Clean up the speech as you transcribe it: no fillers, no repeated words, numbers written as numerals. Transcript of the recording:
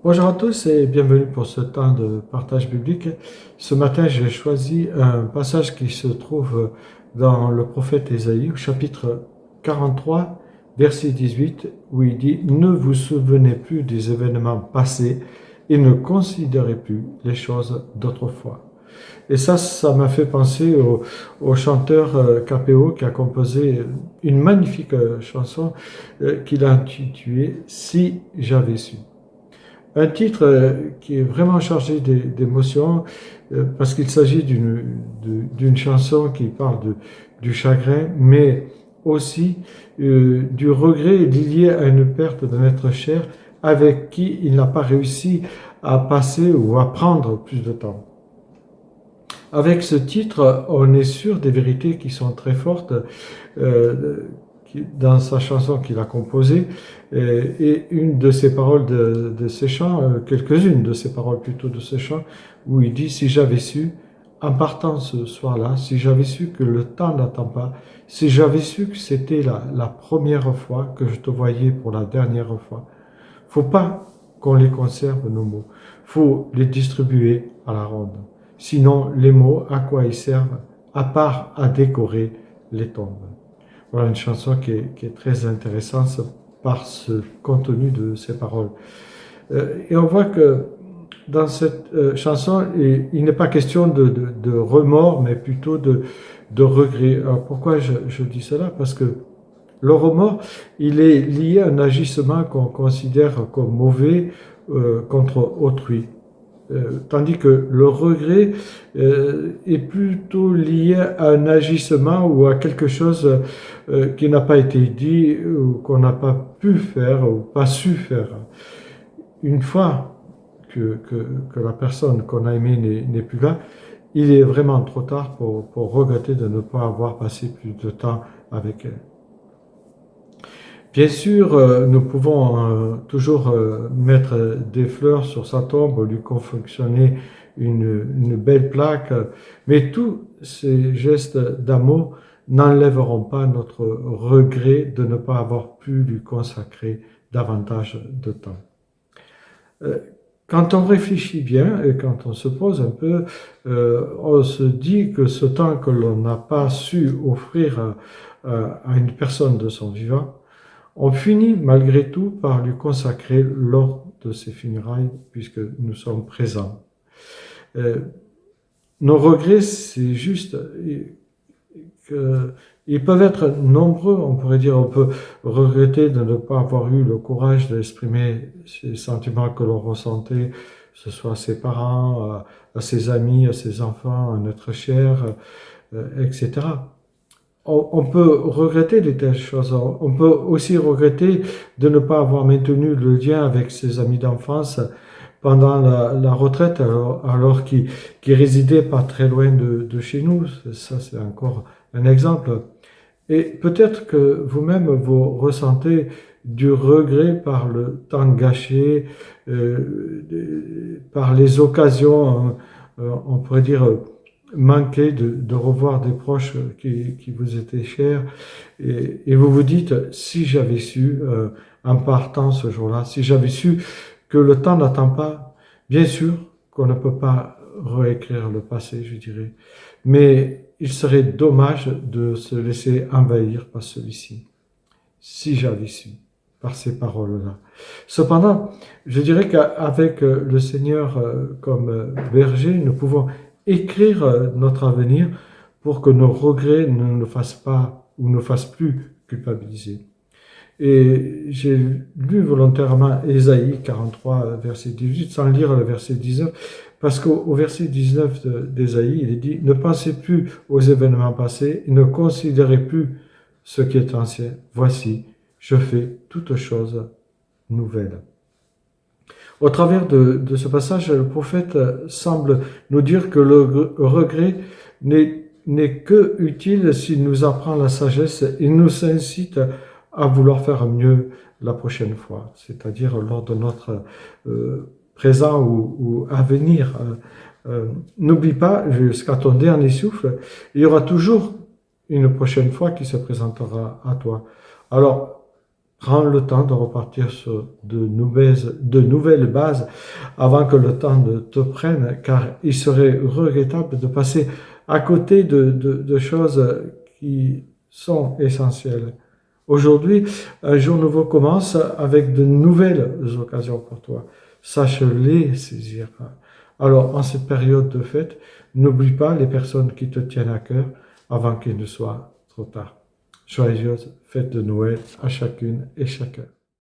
Bonjour à tous et bienvenue pour ce temps de partage biblique. Ce matin, j'ai choisi un passage qui se trouve dans le prophète Ésaïe, au chapitre 43, verset 18, où il dit « Ne vous souvenez plus des événements passés et ne considérez plus les choses d'autrefois. » Et ça m'a fait penser au chanteur KPO qui a composé une magnifique chanson qu'il a intitulée « Si j'avais su ». Un titre qui est vraiment chargé d'émotions parce qu'il s'agit d'une chanson qui parle du chagrin, mais aussi du regret lié à une perte d'un être cher avec qui il n'a pas réussi à passer ou à prendre plus de temps. Avec ce titre, on est sûr des vérités qui sont très fortes euh, dans sa chanson qu'il a composée, et une de ses paroles de ses chants, quelques-unes de ses paroles plutôt de ses chants, où il dit « Si j'avais su, en partant ce soir-là, si j'avais su que le temps n'attend pas, si j'avais su que c'était la première fois que je te voyais pour la dernière fois. » Faut pas qu'on les conserve, nos mots. Faut les distribuer à la ronde. Sinon, les mots, à quoi ils servent, à part à décorer les tombes. Voilà une chanson qui est très intéressante par ce contenu de ces paroles. Et on voit que dans cette chanson, il n'est pas question de remords, mais plutôt de regret. Alors pourquoi je dis cela? Parce que le remords, il est lié à un agissement qu'on considère comme mauvais contre autrui. Tandis que le regret est plutôt lié à un agissement ou à quelque chose qui n'a pas été dit ou qu'on n'a pas pu faire ou pas su faire. Une fois que la personne qu'on a aimée n'est plus là, il est vraiment trop tard pour regretter de ne pas avoir passé plus de temps avec elle. Bien sûr, nous pouvons toujours mettre des fleurs sur sa tombe, lui confectionner une belle plaque, mais tous ces gestes d'amour n'enlèveront pas notre regret de ne pas avoir pu lui consacrer davantage de temps. Quand on réfléchit bien et quand on se pose un peu, on se dit que ce temps que l'on n'a pas su offrir à une personne de son vivant, on finit malgré tout par lui consacrer lors de ses funérailles, puisque nous sommes présents. Nos regrets, c'est juste qu'ils peuvent être nombreux. On pourrait dire, on peut regretter de ne pas avoir eu le courage d'exprimer ces sentiments que l'on ressentait, que ce soit à ses parents, à ses amis, à ses enfants, à notre cher, etc. On peut regretter de telles choses. On peut aussi regretter de ne pas avoir maintenu le lien avec ses amis d'enfance pendant la retraite, alors qu'ils résidaient pas très loin de chez nous. Ça, c'est encore un exemple. Et peut-être que vous-même, vous ressentez du regret par le temps gâché, par les occasions, on pourrait dire, manquer de revoir des proches qui vous étaient chers, et vous vous dites, si j'avais su, en partant ce jour-là, si j'avais su que le temps n'attend pas, bien sûr qu'on ne peut pas réécrire le passé, je dirais, mais il serait dommage de se laisser envahir par celui-ci, si j'avais su, par ces paroles-là. Cependant, je dirais qu'avec le Seigneur comme berger, nous pouvons écrire notre avenir pour que nos regrets ne nous fassent pas ou ne fassent plus culpabiliser. Et j'ai lu volontairement Ésaïe 43, verset 18, sans lire le verset 19, parce qu'au verset 19 d'Ésaïe, il est dit « Ne pensez plus aux événements passés, ne considérez plus ce qui est ancien. Voici, je fais toutes choses nouvelles. » Au travers de ce passage, le prophète semble nous dire que le regret n'est que utile s'il nous apprend la sagesse et nous incite à vouloir faire mieux la prochaine fois, c'est-à-dire lors de notre présent ou à venir. N'oublie pas, jusqu'à ton dernier souffle, il y aura toujours une prochaine fois qui se présentera à toi. Alors, Prends le temps de repartir sur de nouvelles bases avant que le temps ne te prenne, car il serait regrettable de passer à côté de choses qui sont essentielles. Aujourd'hui, un jour nouveau commence avec de nouvelles occasions pour toi. Sache les saisir. Alors, en cette période de fête, n'oublie pas les personnes qui te tiennent à cœur avant qu'il ne soit trop tard. Joyeuse fête de Noël à chacune et chacun.